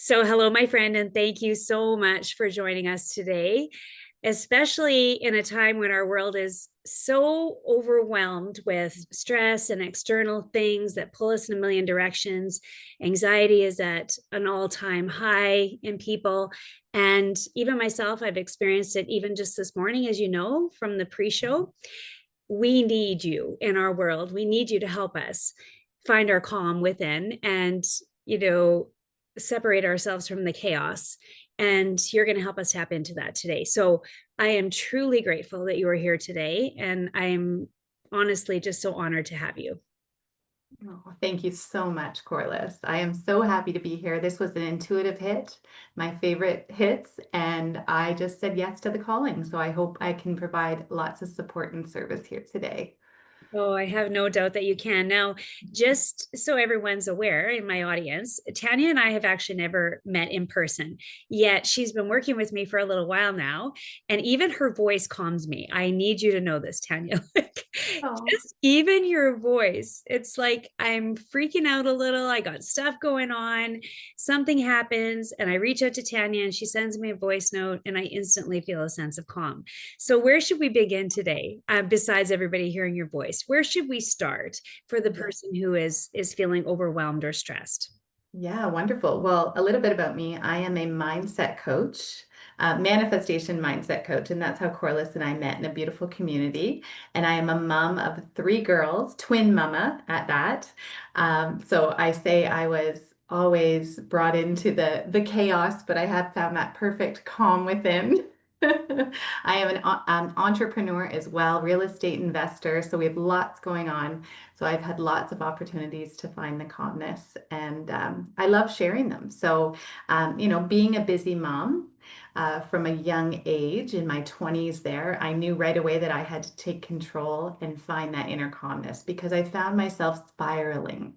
So, hello, my friend, and thank you so much for joining us today, especially in a time when our world is so overwhelmed with stress and external things that pull us in a million directions. Anxiety is at an all-time high in people. And even myself, I've experienced it even just this morning, as you know, from the pre-show. We need you in our world. We need you to help us find our calm within and, you know, separate ourselves from the chaos. And you're going to help us tap into that today. So I am truly grateful that you are here today. And I'm honestly just so honored to have you. Oh, thank you so much, Corliss. I am so happy to be here. This was an intuitive hit, my favorite hits, and I just said yes to the calling. So I hope I can provide lots of support and service here today. Oh, I have no doubt that you can. Now, just so everyone's aware in my audience, Tania and I have actually never met in person, yet she's been working with me for a little while now. And even her voice calms me. I need you to know this, Tania. Oh, Just even your voice, it's like I'm freaking out a little. I got stuff going on. Something happens, and I reach out to Tania, and she sends me a voice note, and I instantly feel a sense of calm. So, where should we begin today? Besides everybody hearing your voice, where should we start for the yeah. person who is feeling overwhelmed or stressed? Yeah, wonderful. Well, a little bit about me. I am a mindset coach, manifestation mindset coach, and that's how Corliss and I met in a beautiful community. And I am a mom of three girls, twin mama at that. So I say I was always brought into the chaos, but I have found that perfect calm within. I am an entrepreneur as well, real estate investor. So we have lots going on. So I've had lots of opportunities to find the calmness, and I love sharing them. So, being a busy mom from a young age in my 20s there, I knew right away that I had to take control and find that inner calmness because I found myself spiraling,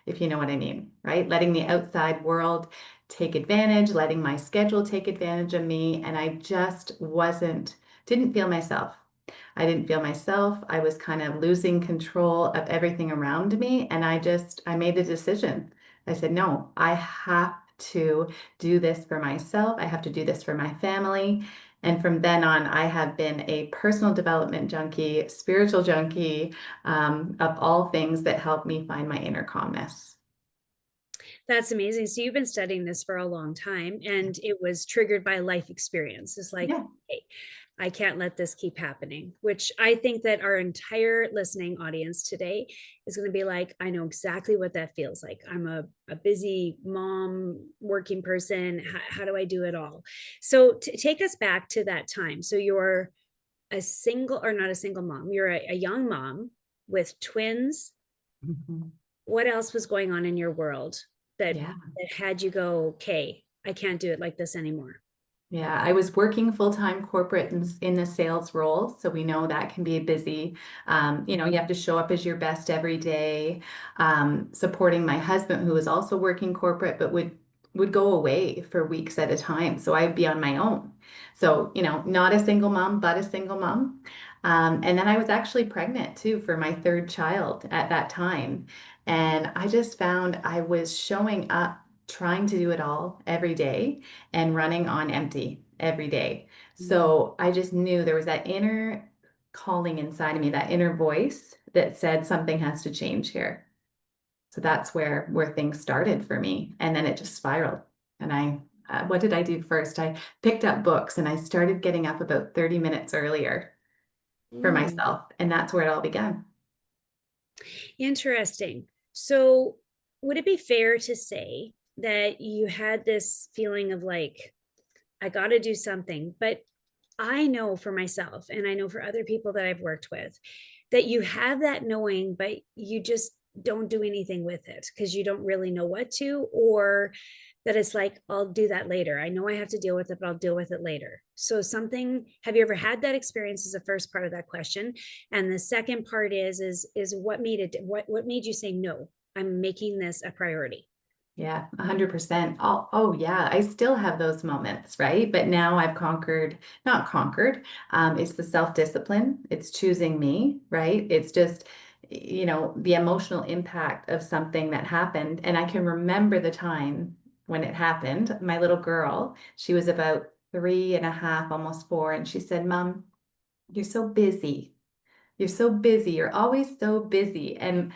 if you know what I mean, right? Letting the outside world take advantage, letting my schedule take advantage of me, and I just didn't feel myself. I didn't feel myself. I was kind of losing control of everything around me. And I made a decision. I said, no, I have to do this for myself. I have to do this for my family. And from then on, I have been a personal development junkie, spiritual junkie, of all things that help me find my inner calmness. That's amazing. So you've been studying this for a long time, and it was triggered by life experience. It's like, Yeah. hey, I can't let this keep happening, which I think that our entire listening audience today is going to be like, I know exactly what that feels like. I'm a busy mom, working person. How do I do it all? So take us back to that time. So you're a single, or not a single mom, you're a young mom with twins. Mhm. What else was going on in your world that Yeah. that had you go, okay, I can't do it like this anymore? Yeah, I was working full-time corporate in the sales role, so we know that can be busy. You have to show up as your best every day. Supporting my husband, who was also working corporate, but would go away for weeks at a time, so I'd be on my own. So, not a single mom, but a single mom. And then I was actually pregnant too for my third child at that time, and I just found I was showing up, trying to do it all every day and running on empty every day. So I just knew there was that inner calling inside of me, that inner voice that said something has to change here. So that's where things started for me, and then it just spiraled. And what did I do first? I picked up books and I started getting up about 30 minutes earlier for Mm, myself, and that's where it all began. interesting. So, would it be fair to say that you had this feeling of like, I got to do something? But I know for myself, and I know for other people that I've worked with, that you have that knowing, but you just don't do anything with it because you don't really know what to, or that it's like, I'll do that later. I know I have to deal with it, but I'll deal with it later. So, have you ever had that experience? Is the first part of that question. And the second part is what made it, what made you say, no, I'm making this a priority? Yeah, 100%. Oh, yeah, I still have those moments, right? But now I've not conquered. It's the self-discipline. It's choosing me, right? It's just, the emotional impact of something that happened. And I can remember the time when it happened. My little girl, she was about 3.5, almost 4, and she said, Mom, you're so busy. You're so busy. You're always so busy. And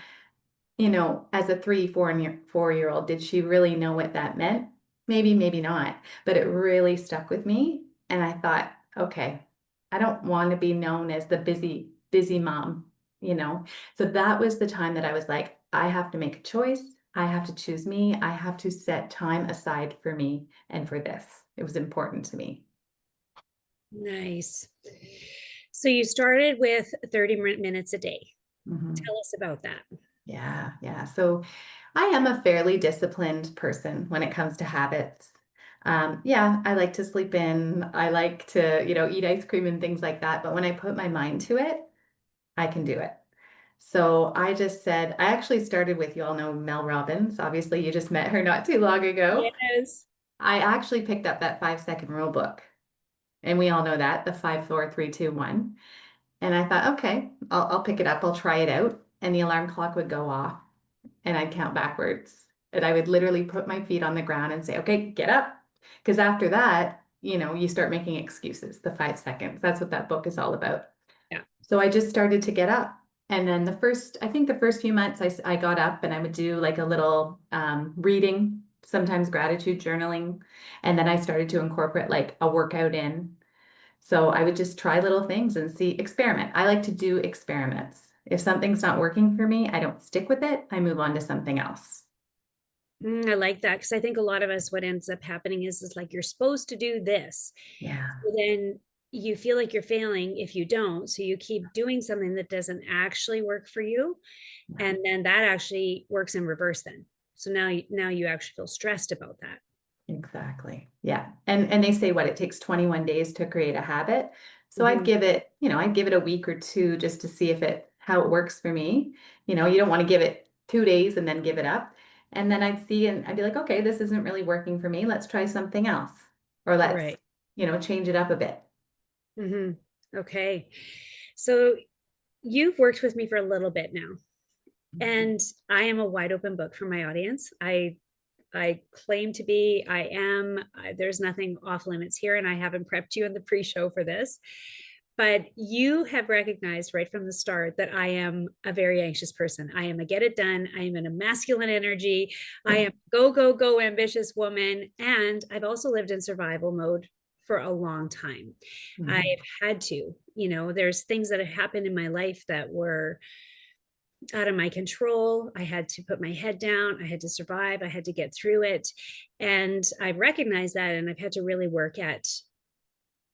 as a 4-year-old, did she really know what that meant? Maybe, maybe not. But it really stuck with me. And I thought, okay, I don't want to be known as the busy, busy mom, you know? So that was the time that I was like, I have to make a choice. I have to choose me. I have to set time aside for me and for this. It was important to me. Nice. So you started with 30 minutes a day. Mhm. Tell us about that. Yeah, yeah. So I am a fairly disciplined person when it comes to habits. Yeah, I like to sleep in. I like to, eat ice cream and things like that. But when I put my mind to it, I can do it. So I just said, I actually started with, you all know Mel Robbins. Obviously, you just met her not too long ago. Yes. I actually picked up that 5 second rule book. And we all know that, the 5, 4, 3, 2, 1. And I thought, okay, I'll pick it up. I'll try it out. And the alarm clock would go off and I'd count backwards. And I would literally put my feet on the ground and say, okay, get up. Because after that, you start making excuses, the 5 seconds. That's what that book is all about. Yeah. So I just started to get up. And then I think the first few months I got up and I would do like a little reading, sometimes gratitude journaling. And then I started to incorporate like a workout in. So I would just try little things and see, experiment. I like to do experiments. If something's not working for me, I don't stick with it. I move on to something else. I like that because I think a lot of us, what ends up happening is like you're supposed to do this. Yeah. So then you feel like you're failing if you don't. So you keep doing something that doesn't actually work for you. And then that actually works in reverse then. So now you actually feel stressed about that. Exactly. Yeah. And they say what it takes 21 days to create a habit. So Mhm. I'd give it a week or two just to see if how it works for me. You don't want to give it 2 days and then give it up. And then I'd see and I'd be like, okay, this isn't really working for me. Let's try something else. Or let's, Right. change it up a bit. Hmm. Okay. So you've worked with me for a little bit now, and I am a wide open book for my audience. I claim to be, I am, there's nothing off limits here, and I haven't prepped you in the pre-show for this. But you have recognized right from the start that I am a very anxious person. I am a get it done. I am in a masculine energy. I am go, go, go ambitious woman. And I've also lived in survival mode for a long time. I've Mhm. had to, there's things that have happened in my life that were out of my control. I had to put my head down. I had to survive. I had to get through it. And I've recognized that. And I've had to really work at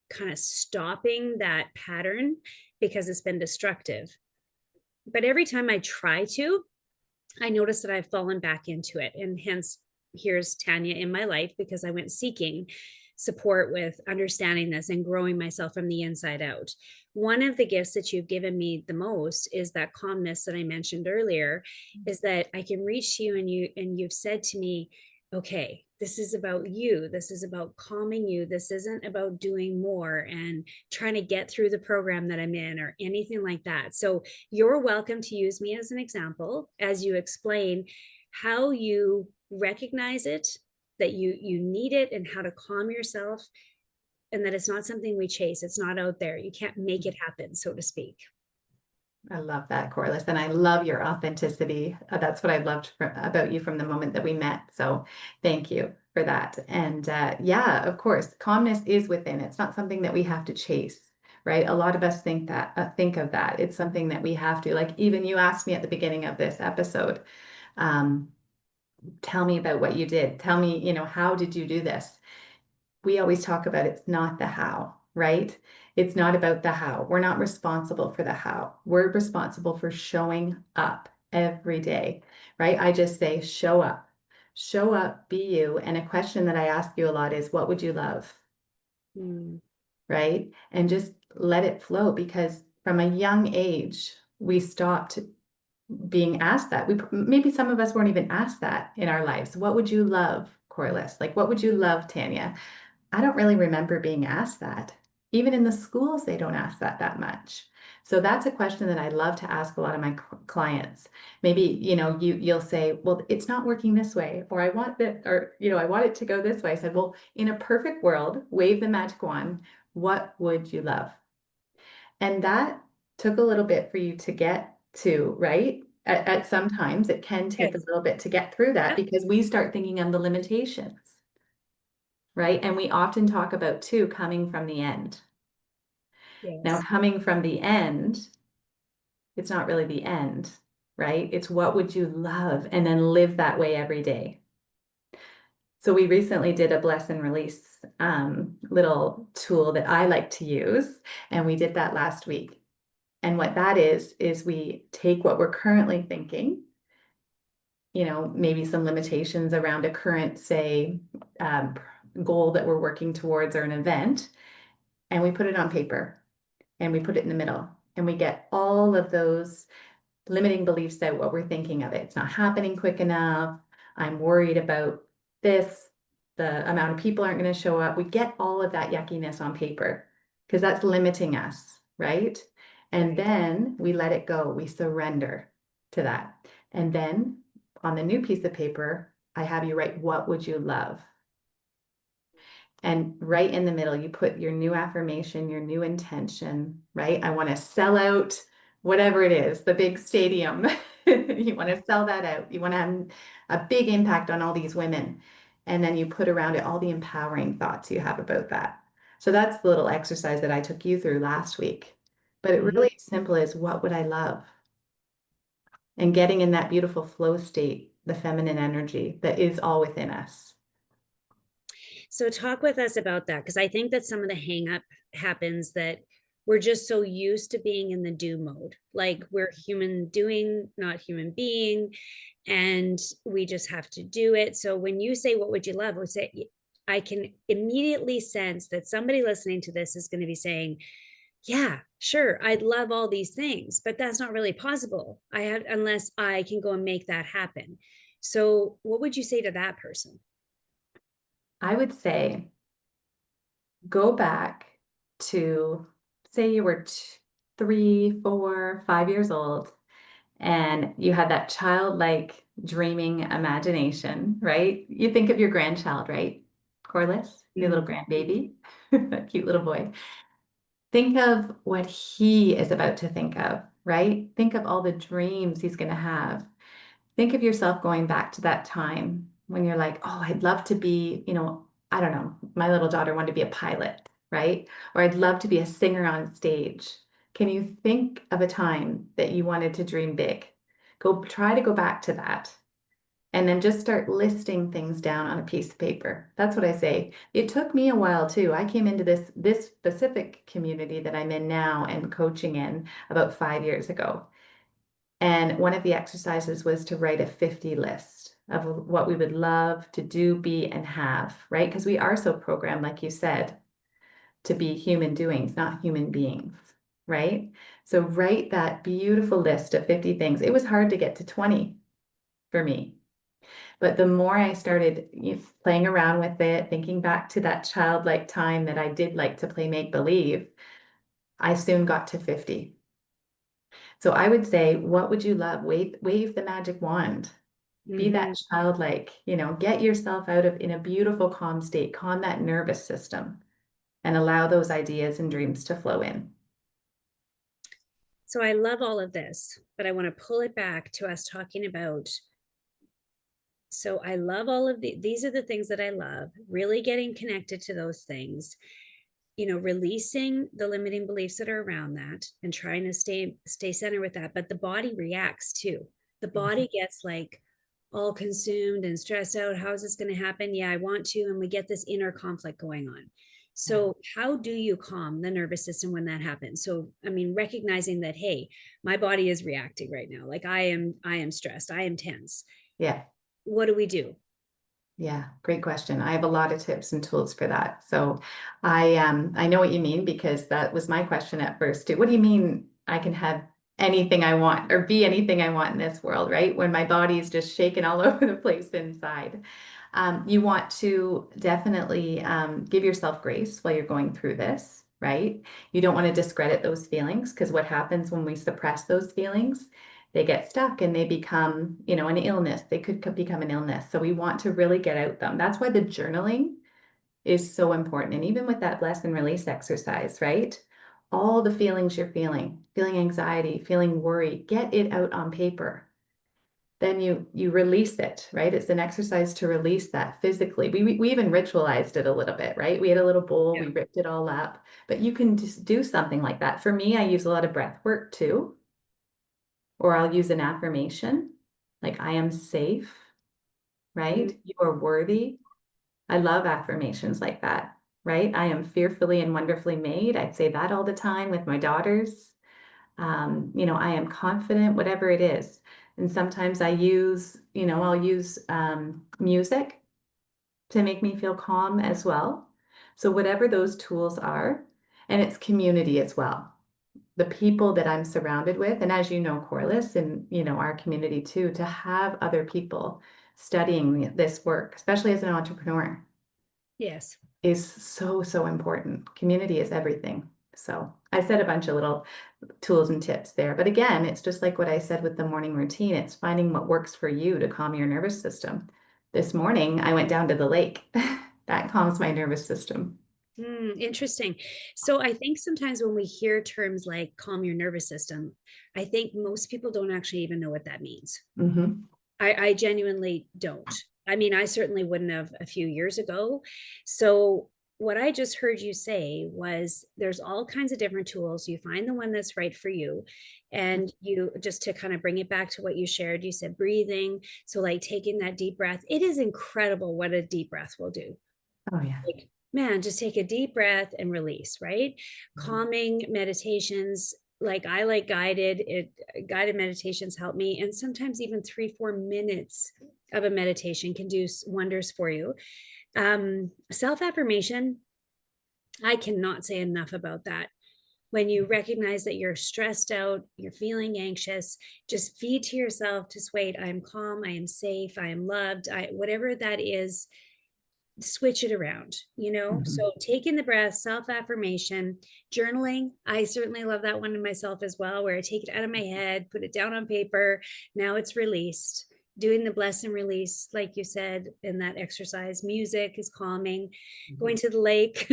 kind of stopping that pattern because it's been destructive. But every time I try to, I notice that I've fallen back into it. And hence, here's Tania in my life because I went seeking support with understanding this and growing myself from the inside out. One of the gifts that you've given me the most is that calmness that I mentioned earlier, is that I can reach you and you've said to me, okay, this is about you. This is about calming you. This isn't about doing more and trying to get through the program that I'm in or anything like that. So you're welcome to use me as an example as you explain how you recognize it, that you need it, and how to calm yourself, and that it's not something we chase. It's not out there. You can't make it happen, so to speak. I love that, Corliss, and I love your authenticity. That's what I loved about you from the moment that we met. So thank you for that. And yeah, of course, calmness is within. It's not something that we have to chase, right? A lot of us think of that. It's something that we have to. Like even you asked me at the beginning of this episode, um, tell me about what you did. Tell me, how did you do this? We always talk about it's not the how, right? It's not about the how. We're not responsible for the how. We're responsible for showing up every day, right? I just say, show up, be you. And a question that I ask you a lot is, what would you love? Mm. Right? And just let it flow because from a young age, we stopped being asked that. Maybe some of us weren't even asked that in our lives. What would you love, Corliss? Like, what would you love, Tania? I don't really remember being asked that. Even in the schools, they don't ask that much. So that's a question that I love to ask a lot of my clients. Maybe, you'll say, well, it's not working this way, or I want that, or, I want it to go this way. I said, well, in a perfect world, wave the magic wand. What would you love? And that took a little bit for you to get to, right? At some times it can take a Yes. little bit to get through that Yep. because we start thinking of the limitations, right? And we often talk about too coming from the end. Now, Yes. coming from the end, it's not really the end, right? It's what would you love and then live that way every day. So we recently did a bless and release little tool that I like to use, and we did that last week. And what that is we take what we're currently thinking, maybe some limitations around a current, say, um, goal that we're working towards or an event, and we put it on paper and we put it in the middle and we get all of those limiting beliefs out, what we're thinking of it. It's not happening quick enough. I'm worried about this. The amount of people aren't going to show up. We get all of that yuckiness on paper because that's limiting us, right? And Right. then we let it go. We surrender to that. And then on the new piece of paper, I have you write, what would you love? And right in the middle, you put your new affirmation, your new intention, right? I want to sell out whatever it is, the big stadium. You want to sell that out. You want to have a big impact on all these women. And then you put around it all the empowering thoughts you have about that. So that's the little exercise that I took you through last week. But it Mhm. really is simple as what would I love? And getting in that beautiful flow state, the feminine energy that is all within us. So talk with us about that, because I think that some of the hang up happens that we're just so used to being in the do mode. Like we're human doing, not human being, and we just have to do it. So when you say, what would you love? Would say, I can immediately sense that somebody listening to this is going to be saying, yeah, sure, I'd love all these things, but that's not really possible. I have, unless I can go and make that happen. So what would you say to that person? I would say go back to, say you were 3, 4, 5 years old, and you had that childlike dreaming imagination, right? You think of your grandchild, right? Corliss, your little Mm-hmm. grandbaby, that cute little boy. Think of what he is about to think of, right? Think of all the dreams he's going to have. Think of yourself going back to that time when you're like, oh, I'd love to be, I don't know, my little daughter wanted to be a pilot, right? Or I'd love to be a singer on stage. Can you think of a time that you wanted to dream big? Go try to go back to that. And then just start listing things down on a piece of paper. That's what I say. It took me a while too. I came into this specific community that I'm in now and coaching in about 5 years ago. And one of the exercises was to write a 50 list of what we would love to do, be, and have, right? Because we are so programmed, like you said, to be human doings, not human beings, right? So write that beautiful list of 50 things. It was hard to get to 20 for me. But the more I started playing around with it, thinking back to that childlike time that I did like to play make believe, I soon got to 50. So I would say, what would you love? Wave the magic wand. Be that Mm-hmm. childlike, get yourself out of in a beautiful calm state, calm that nervous system, and allow those ideas and dreams to flow in. So I love all of this, but I want to pull it back to us talking about. So I love all of these are the things that I love, really getting connected to those things, releasing the limiting beliefs that are around that and trying to stay centered with that. But the body reacts too. The Mhm. body gets like all consumed and stressed out. How is this going to happen? Yeah, I want to. And we get this inner conflict going on. Yeah. So, how do you calm the nervous system when that happens? So, I mean, recognizing that, hey, my body is reacting right now. Like I am stressed. I am tense. Yeah. What do we do? Yeah, great question. I have a lot of tips and tools for that. So I know what you mean because that was my question at first too. What do you mean I can have anything I want or be anything I want in this world, right? When my body is just shaking all over the place inside. You want to definitely give yourself grace while you're going through this, right? You don't want to discredit those feelings because what happens when we suppress those feelings, they get stuck and they become, an illness. They could become an illness. So we want to really get out them. That's why the journaling is so important. And even with that bless and release exercise, right? All the feelings you're feeling anxiety, feeling worry, get it out on paper. Then you release it, right? It's an exercise to release that physically. We even ritualized it a little bit, right? We had a little bowl, we ripped it all up, but you can just do something like that. For me, I use a lot of breath work too, or I'll use an affirmation like I am safe, Mm, right? You are worthy. I love affirmations like that, right? I am fearfully and wonderfully made. I'd say that all the time with my daughters. I am confident, whatever it is. And sometimes I'll use music to make me feel calm as well. So whatever those tools are, and it's community as well. The people that I'm surrounded with, and as you know, Corliss, and our community too, to have other people studying this work, especially as an entrepreneur, yes. is so, so important. Community is everything. So I said a bunch of little tools and tips there. But again, it's just like what I said with the morning routine. It's finding what works for you to calm your nervous system. This morning, I went down to the lake. That calms my nervous system. Interesting. So I think sometimes when we hear terms like calm your nervous system, I think most people don't actually even know what that means. Hmm. I genuinely don't. I mean, I certainly wouldn't have a few years ago. So what I just heard you say was there's all kinds of different tools. You find the one that's right for you. And you just to kind of bring it back to what you shared, you said breathing. So, like taking that deep breath, it is incredible what a deep breath will do. Oh, yeah. Like, man, just take a deep breath and release, right? Mhm. Calming meditations, like I like guided meditations help me. And sometimes even 3-4 minutes of a meditation can do wonders for you. Self-affirmation, I cannot say enough about that. When you recognize that you're stressed out, you're feeling anxious, just feed to yourself, just wait, I am calm, I am safe, I am loved, whatever that is, switch it around. Mhm. So taking the breath, self-affirmation, journaling, I certainly love that one in myself as well, where I take it out of my head, put it down on paper, now it's released. Doing the bless and release, like you said in that exercise, music is calming, going Mhm. to the lake.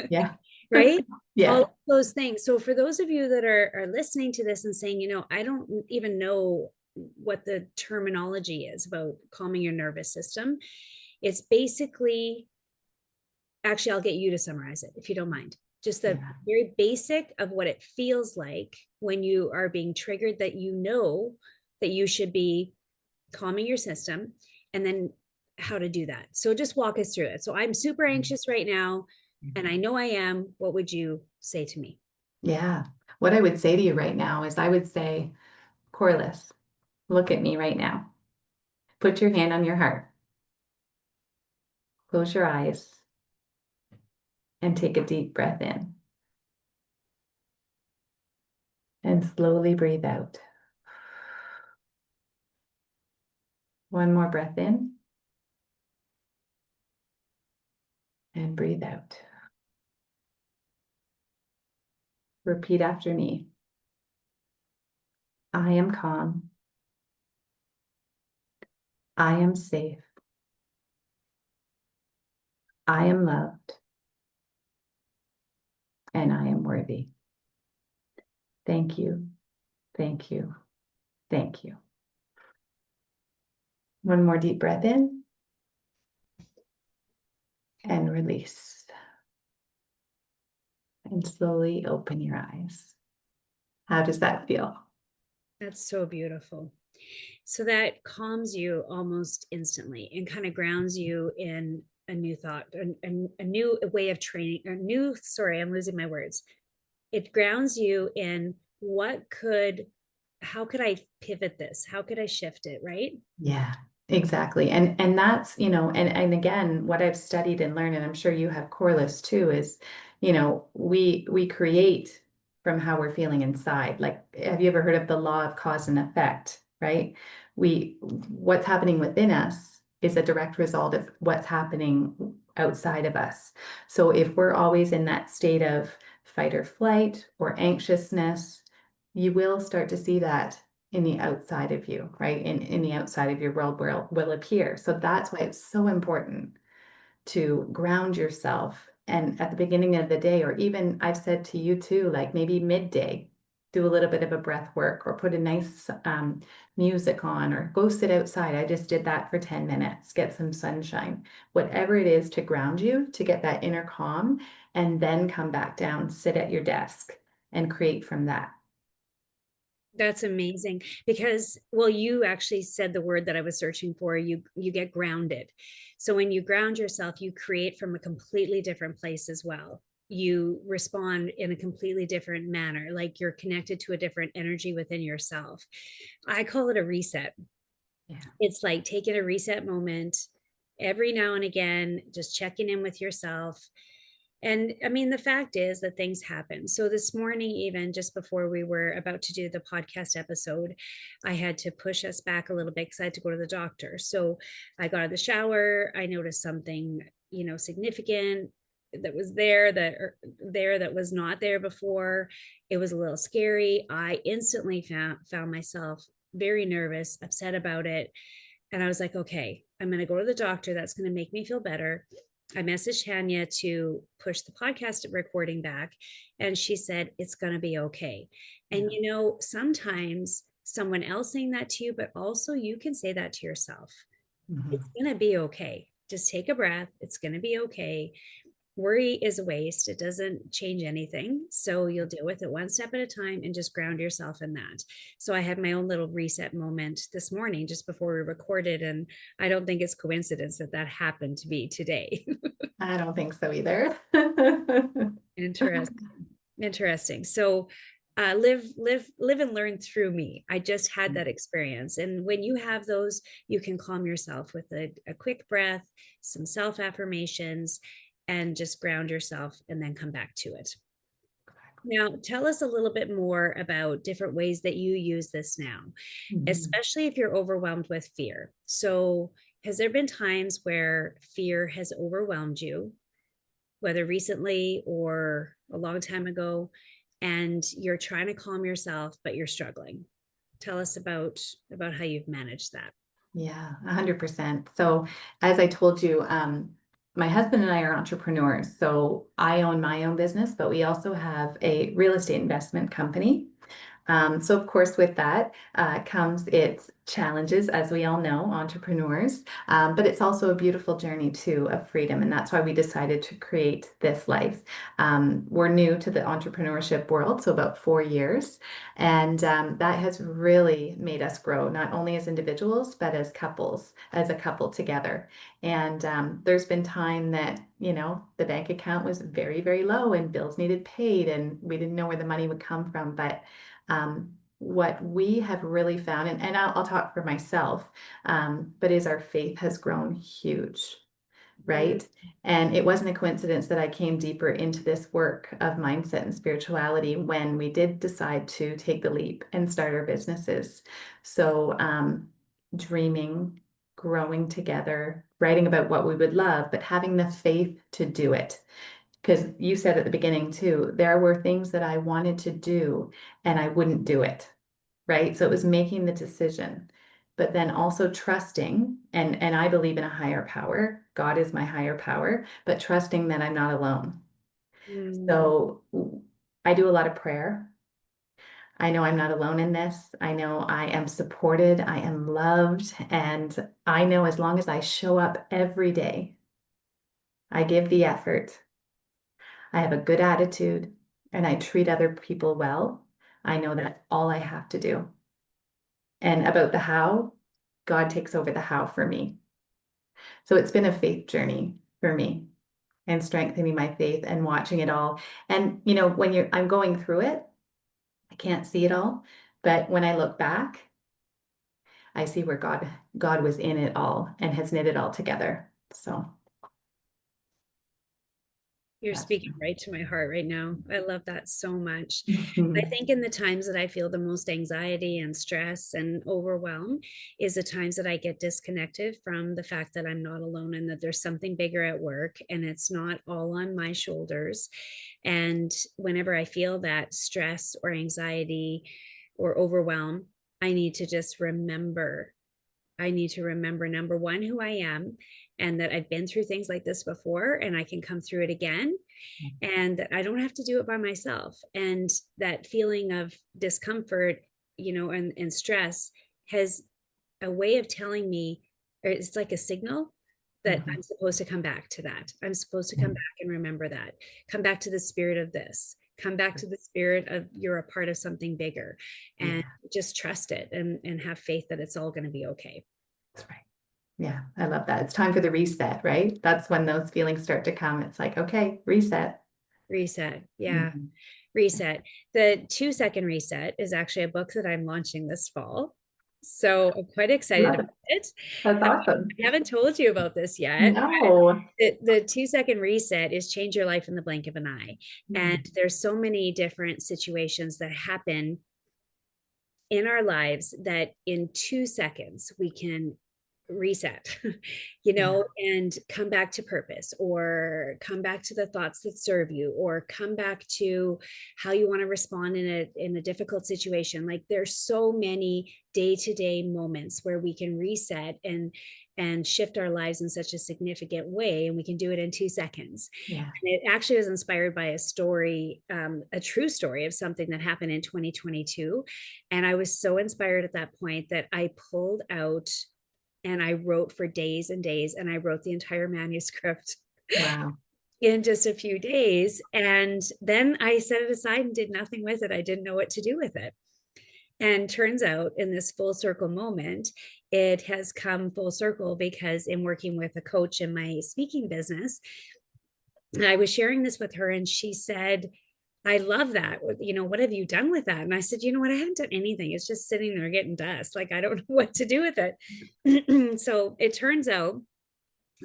Yeah. Right, all Yeah. of those things. So for those of you that are listening to this and saying, I don't even know what the terminology is about calming your nervous system, it's basically, actually, I'll get you to summarize it if you don't mind. Just the Yeah. very basic of what it feels like when you are being triggered, that that you should be calming your system, and then how to do that. So just walk us through it. So I'm super anxious right now, and I know I am. What would you say to me? Yeah. What I would say to you right now is I would say, Corliss, look at me right now. Put your hand on your heart. Close your eyes and take a deep breath in and slowly breathe out. One more breath in and breathe out. Repeat after me. I am calm. I am safe. I am loved. And I am worthy. Thank you. Thank you. Thank you. One more deep breath in and release. And slowly open your eyes. How does that feel? That's so beautiful. So that calms you almost instantly and kind of grounds you in a new thought, a new way of training, or new, sorry, I'm losing my words. It grounds you in how could I pivot this? How could I shift it? Right? Yeah, exactly. And that's, and again, what I've studied and learned, and I'm sure you have Corliss too, is, we create from how we're feeling inside. Like, have you ever heard of the law of cause and effect, right? What's happening within us is a direct result of what's happening outside of us. So if we're always in that state of fight or flight or anxiousness, you will start to see that in the outside of you, right? In the outside of your world will appear. So that's why it's so important to ground yourself. And at the beginning of the day, or even I've said to you too, like maybe midday, do a little bit of a breath work or put a nice music on or go sit outside. I just did that for 10 minutes, get some sunshine, whatever it is to ground you, to get that inner calm, and then come back down, sit at your desk and create from that. That's amazing because, well, you actually said the word that I was searching for. You get grounded. So when you ground yourself, you create from a completely different place as well. You respond in a completely different manner, like you're connected to a different energy within yourself. I call it a reset. Yeah. It's like taking a reset moment every now and again, just checking in with yourself. And I mean, the fact is that things happen. So this morning, even just before we were about to do the podcast episode, I had to push us back a little bit because I had to go to the doctor. So I got out of the shower. I noticed something, significant that was there that was not there before. It was a little scary. I instantly found myself very nervous, upset about it. And I was like, okay, I'm going to go to the doctor. That's going to make me feel better. I messaged Tania to push the podcast recording back, and she said, it's going to be okay. And, Yeah. sometimes someone else saying that to you, but also you can say that to yourself. It's Mhm. going to be okay. Just take a breath. It's going to be okay. Worry is a waste. It doesn't change anything. So you'll deal with it one step at a time and just ground yourself in that. So I had my own little reset moment this morning just before we recorded. And I don't think it's coincidence that that happened to be today. I don't think so either. Interesting. Interesting. So live and learn through me. I just had that experience. And when you have those, you can calm yourself with a quick breath, some self affirmations, and just ground yourself and then come back to it. Now, tell us a little bit more about different ways that you use this now, Mhm. especially if you're overwhelmed with fear. So, has there been times where fear has overwhelmed you, whether recently or a long time ago, and you're trying to calm yourself, but you're struggling? Tell us about how you've managed that. Yeah, 100%. So, as I told you, my husband and I are entrepreneurs. So, I own my own business, but we also have a real estate investment company. So of course, with that comes its challenges, as we all know, entrepreneurs, but it's also a beautiful journey too of freedom. And that's why we decided to create this life. We're new to the entrepreneurship world, so about 4 years. And that has really made us grow, not only as individuals, but as couples, as a couple together. And there's been time that, the bank account was very, very low and bills needed paid, and we didn't know where the money would come from. But what we have really found, and I'll talk for myself, but is our faith has grown huge, Mm. right? And it wasn't a coincidence that I came deeper into this work of mindset and spirituality when we did decide to take the leap and start our businesses. So, dreaming, growing together, writing about what we would love, but having the faith to do it. Because you said at the beginning too, there were things that I wanted to do and I wouldn't do it, right? So it was making the decision, but then also trusting, and I believe in a higher power. God is my higher power, but trusting that I'm not alone. Mm. So I do a lot of prayer. I know I'm not alone in this. I know I am supported, I am loved, and I know as long as I show up every day, I give the effort, I have a good attitude, and I treat other people well, I know that's all I have to do. And about the how, God takes over the how for me. So it's been a faith journey for me and strengthening my faith and watching it all. And when I'm going through it, I can't see it all, but when I look back, I see where God was in it all and has knit it all together. So You're That's speaking right to my heart right now. I love that so much. I Mhm. think in the times that I feel the most anxiety and stress and overwhelm is the times that I get disconnected from the fact that I'm not alone and that there's something bigger at work and it's not all on my shoulders. And whenever I feel that stress or anxiety or overwhelm, I need to just remember. I need to remember number one, who I am, and that I've been through things like this before and I can come through it again, and that I don't have to do it by myself. And that feeling of discomfort, and stress has a way of telling me, or it's like a signal that Mhm. I'm supposed to come back to that. I'm supposed to come Mhm. back and remember that. Come back to the spirit of this. Come back to the spirit of you're a part of something bigger, and Yeah, just trust it and have faith that it's all going to be okay. that's right. Yeah, I love that. It's time for the reset, right? That's when those feelings start to come. It's like, okay, reset. Reset. Yeah. Mhm. Reset. The 2-second reset is actually a book that I'm launching this fall. So I'm quite excited Love about it. it. That's awesome. I haven't told you about this yet. No. The 2-second reset is change your life in the blink of an eye. And Mm. there's so many different situations that happen in our lives that in 2 seconds we can reset, Yeah, and come back to purpose, or come back to the thoughts that serve you, or come back to how you want to respond in a difficult situation. Like there's so many day-to-day moments where we can reset and shift our lives in such a significant way, and we can do it in 2 seconds. yeah. And it actually was inspired by a story, a true story of something that happened in 2022. And I was so inspired at that point that I pulled out and I wrote for days and days, and I wrote the entire manuscript Wow. in just a few days. And then I set it aside and did nothing with it. I didn't know what to do with it. And turns out in this full circle moment, it has come full circle because in working with a coach in my speaking business, I was sharing this with her and she said, I love that. What have you done with that? And I said, you know what? I haven't done anything. It's just sitting there getting dust. Like, I don't know what to do with it. So it turns out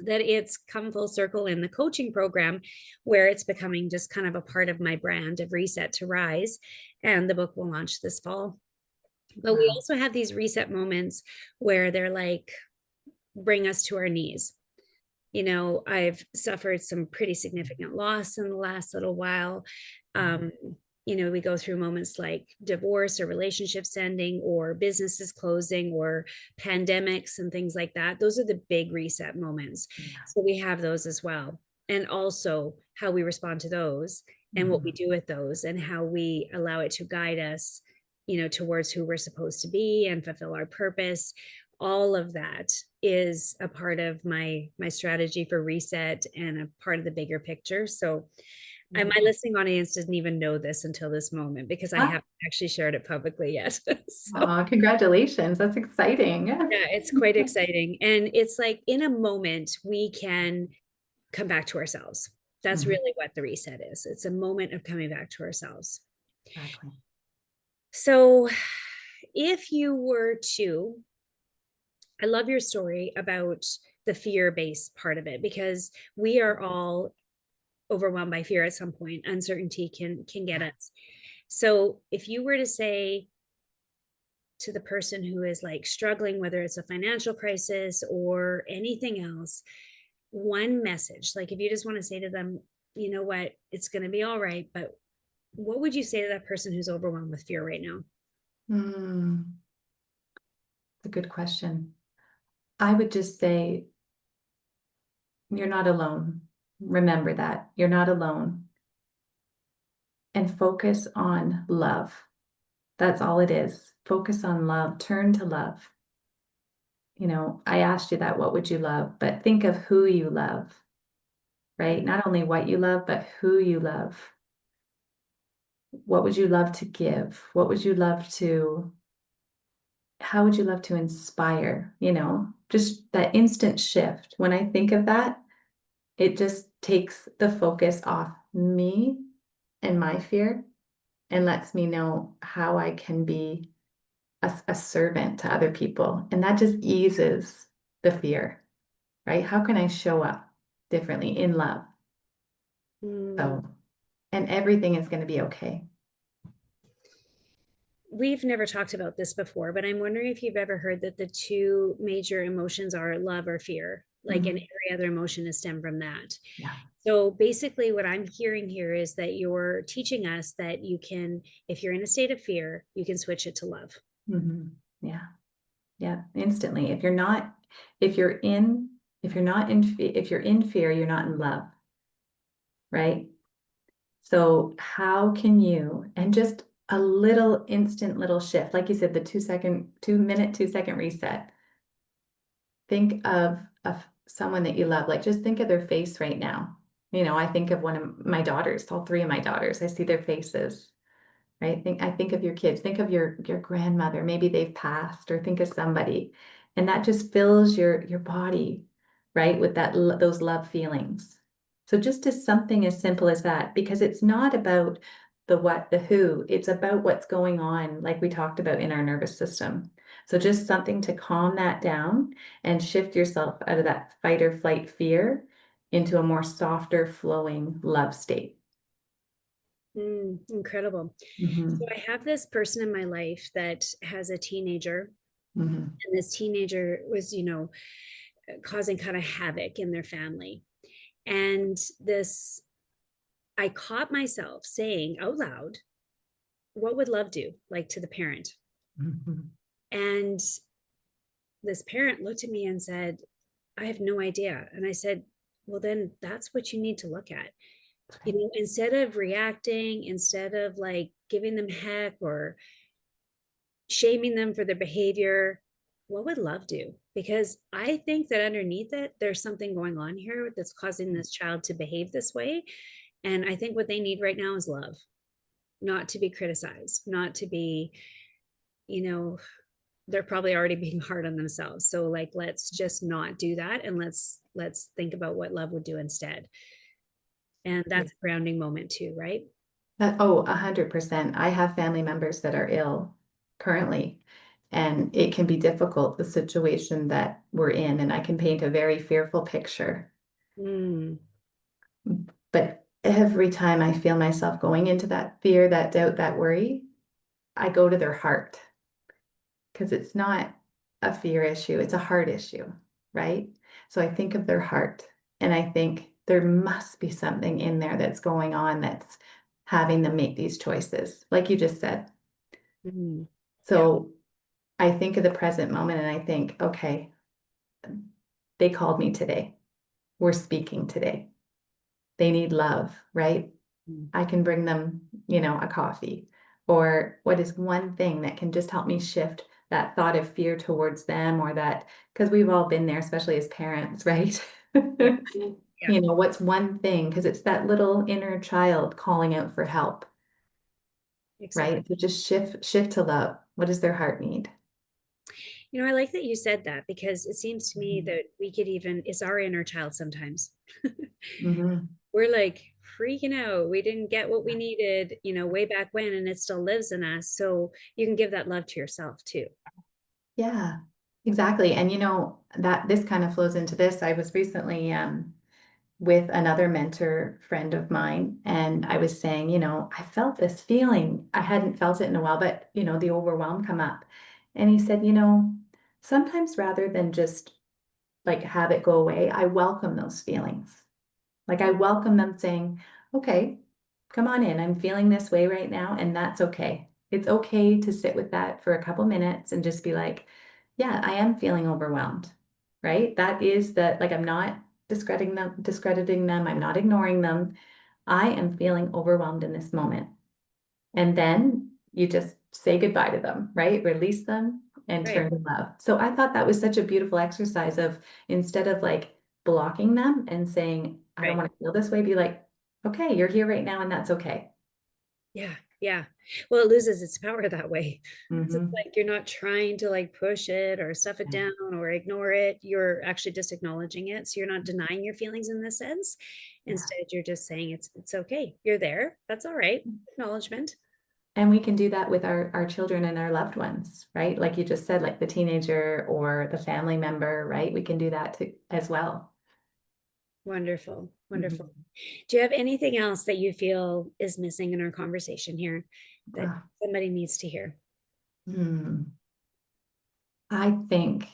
that it's come full circle in the coaching program where it's becoming just kind of a part of my brand of Reset to Rise. And the book will launch this fall. But we Wow. also have these reset moments where they're like, bring us to our knees. I've suffered some pretty significant loss in the last little while. Um, we go through moments like divorce or relationships ending or businesses closing or pandemics and things like that. Those are the big reset moments. Yeah. So we have those as well. And also how we respond to those and what we Mhm. do with those and how we allow it to guide us, towards who we're supposed to be and fulfill our purpose. All of that is a part of my strategy for reset and a part of the bigger picture. So my Beautiful. listening audience didn't even know this until this moment because I Ah, haven't actually shared it publicly yet. So aw, congratulations. That's exciting. yeah, it's quite exciting. And it's like in a moment we can come back to ourselves. That's Mhm. really what the reset is. It's a moment of coming back to ourselves. Exactly. So if you were to, I love your story about the fear-based part of it because we are all overwhelmed by fear at some point. Uncertainty can get Yeah. us. So if you were to say to the person who is like struggling, whether it's a financial crisis or anything else, one message, like if you just want to say to them, you know what, it's going to be all right, but what would you say to that person who's overwhelmed with fear right now? Mm, it's a good question. I would just say, you're not alone. Remember that. You're not alone. And focus on love. That's all it is. Focus on love. Turn to love. I asked you that, what would you love? But think of who you love, right? Not only what you love, but who you love. What would you love to give? How would you love to inspire? Just that instant shift. When I think of that, it just takes the focus off me and my fear and lets me know how I can be a servant to other people. And that just eases the fear, right? How can I show up differently in love? Mm. So, and everything is going to be okay. We've never talked about this before, but I'm wondering if you've ever heard that the two major emotions are love or fear, like, and Mhm. every other emotion is stemmed from that. Yeah. So basically, what I'm hearing here is that you're teaching us that you can, if you're in a state of fear, you can switch it to love. Mhm. Yeah. Yeah. Instantly. If you're in fear, you're not in love, right? So how can you, and just a little instant little shift, like you said, the 2 second, 2 minute, 2 second reset. Think of someone that you love. Like just think of their face right now. I think of one of my daughters, all three of my daughters. I see their faces, right? I think of your kids, think of your grandmother, maybe they've passed, or think of somebody. And that just fills your body, right, with those love feelings. So just as something as simple as that, because it's not about the what, the who, it's about what's going on, like we talked about in our nervous system. So just something to calm that down and shift yourself out of that fight or flight fear into a more softer, flowing love state. Incredible. So Hmm. I have this person in my life that has a teenager, Hmm. and this teenager was, causing kind of havoc in their family. And this, I caught myself saying out loud, what would love do, like, to the parent? Hmm. And this parent looked at me and said, I have no idea. And I said, well, then that's what you need to look at. Instead of reacting, instead of like giving them heck or shaming them for their behavior, what would love do? Because I think that underneath it, there's something going on here that's causing this child to behave this way. And I think what they need right now is love, not to be criticized, not to be, you know, they're probably already being hard on themselves. So like, let's just not do that. And let's think about what love would do instead. And Yeah. that's a grounding moment too, right? Oh, 100%. I have family members that are ill currently, and it can be difficult, the situation that we're in, and I can paint a very fearful picture. Mm, But every time I feel myself going into that fear, that doubt, that worry, I go to their heart, because it's not a fear issue, it's a heart issue, right? So I think of their heart, and I think there must be something in there that's going on that's having them make these choices, like you just said. mm, yeah, So I think of the present moment and I think, okay, they called me today. We're speaking today. They need love, right? mm, I can bring them, a coffee. Or what is one thing that can just help me shift that thought of fear towards them, or that, because we've all been there, especially as parents, right? yeah, yeah, What's one thing? Because it's that little inner child calling out for help, exactly. right? So just shift to love. What does their heart need? I like that you said that because it seems to me Mhm. that we could even, it's our inner child sometimes. Mhm. We're like freaking out. We didn't get what we needed, way back when, and it still lives in us. So you can give that love to yourself too. Yeah, exactly. And that this kind of flows into this. I was recently with another mentor friend of mine, and I was saying, I felt this feeling. I hadn't felt it in a while, but the overwhelm come up. And he said, sometimes rather than just like have it go away, I welcome those feelings. Like I welcome them saying, okay, come on in. I'm feeling this way right now, and that's okay. It's okay to sit with that for a couple minutes and just be like, yeah, I am feeling overwhelmed, right? That is that, like, I'm not discrediting them. I'm not ignoring them. I am feeling overwhelmed in this moment. And then you just say goodbye to them, right? Release them and Right, turn to love. So I thought that was such a beautiful exercise of, instead of like blocking them and saying, I don't right. want to feel this way, be like, okay, you're here right now and that's okay. Yeah, yeah. Well, it loses its power that way. So it's Hmm. like you're not trying to like push it or stuff it down or ignore it. You're actually just acknowledging it. So you're not denying your feelings in this sense. Yeah. Instead, you're just saying it's okay. You're there. That's all right. Acknowledgement. And we can do that with our children and our loved ones, right? Like you just said, like the teenager or the family member, right? We can do that too, as well. Wonderful. Wonderful. Mhm. Do you have anything else that you feel is missing in our conversation here that Ah, somebody needs to hear? hmm. I think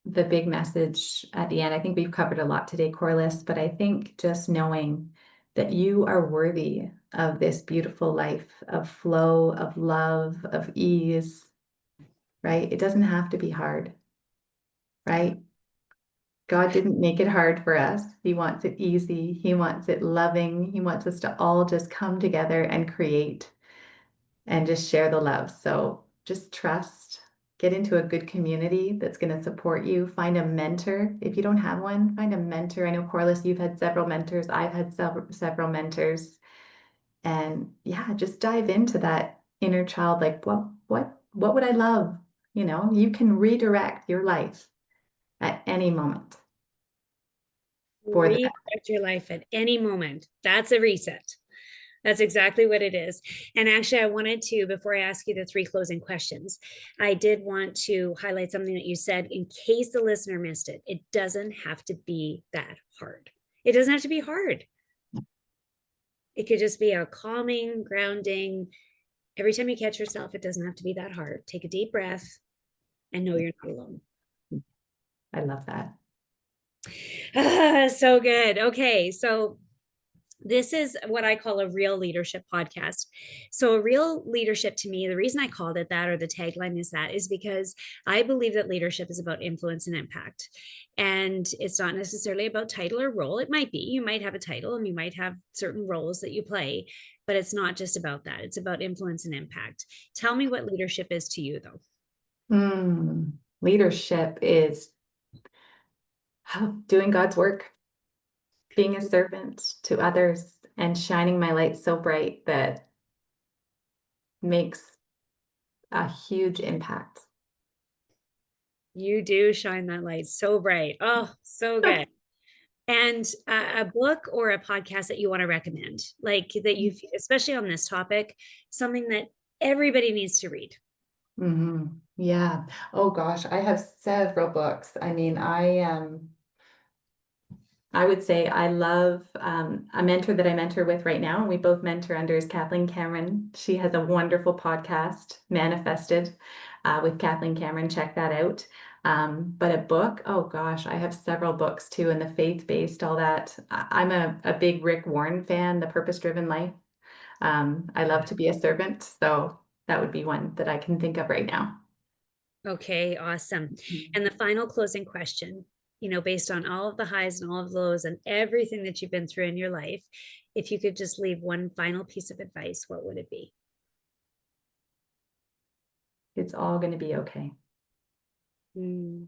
the big message at the end, I think we've covered a lot today, Corliss, but I think just knowing that you are worthy of this beautiful life of flow, of love, of ease, right? It doesn't have to be hard, right? God didn't make it hard for us. He wants it easy. He wants it loving. He wants us to all just come together and create and just share the love. So just trust, get into a good community that's going to support you. Find a mentor. If you don't have one, find a mentor. I know, Corliss, you've had several mentors. I've had several mentors. And yeah, just dive into that inner child. Like, what would I love? You know, you can redirect your life at any moment for the better. Redirect your life at any moment. That's a reset. That's exactly what it is. And actually, I wanted to, before I ask you the three closing questions, I did want to highlight something that you said in case the listener missed it. It doesn't have to be that hard. It doesn't have to be hard. It could just be a calming, grounding. Every time you catch yourself, it doesn't have to be that hard. Take a deep breath and know you're not alone. I love that. So good. Okay. So this is what I call a real leadership podcast. So, a real leadership to me, the reason I called it that or the tagline is that is because I believe that leadership is about influence and impact. And it's not necessarily about title or role. It might be, you might have a title and you might have certain roles that you play, but it's not just about that. It's about influence and impact. Tell me what leadership is to you, though. Leadership is doing God's work, being a servant to others, and shining my light so bright that makes a huge impact. You do shine that light so bright. Oh, so good. And a book or a podcast that you want to recommend, like that you've, especially on this topic, something that everybody needs to read. Yeah. Oh gosh, I have several books. I mean, I would say I love a mentor that I mentor with right now, and we both mentor under is Kathleen Cameron. She has a wonderful podcast, Manifested, with Kathleen Cameron. Check that out. But a book, oh gosh, I have several books too, and the faith-based, all that. I'm a big Rick Warren fan, The Purpose-Driven Life. I love to be a servant, so that would be one that I can think of right now. Okay, awesome. Mhm. And the final closing question, based on all of the highs and all of the lows and everything that you've been through in your life, if you could just leave one final piece of advice, what would it be? It's all going to be okay. Mm,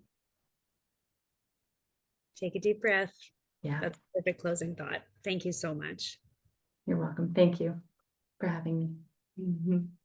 take a deep breath. Yeah, That's a perfect closing thought. Thank you so much. you're welcome. Thank you for having me. Mhm.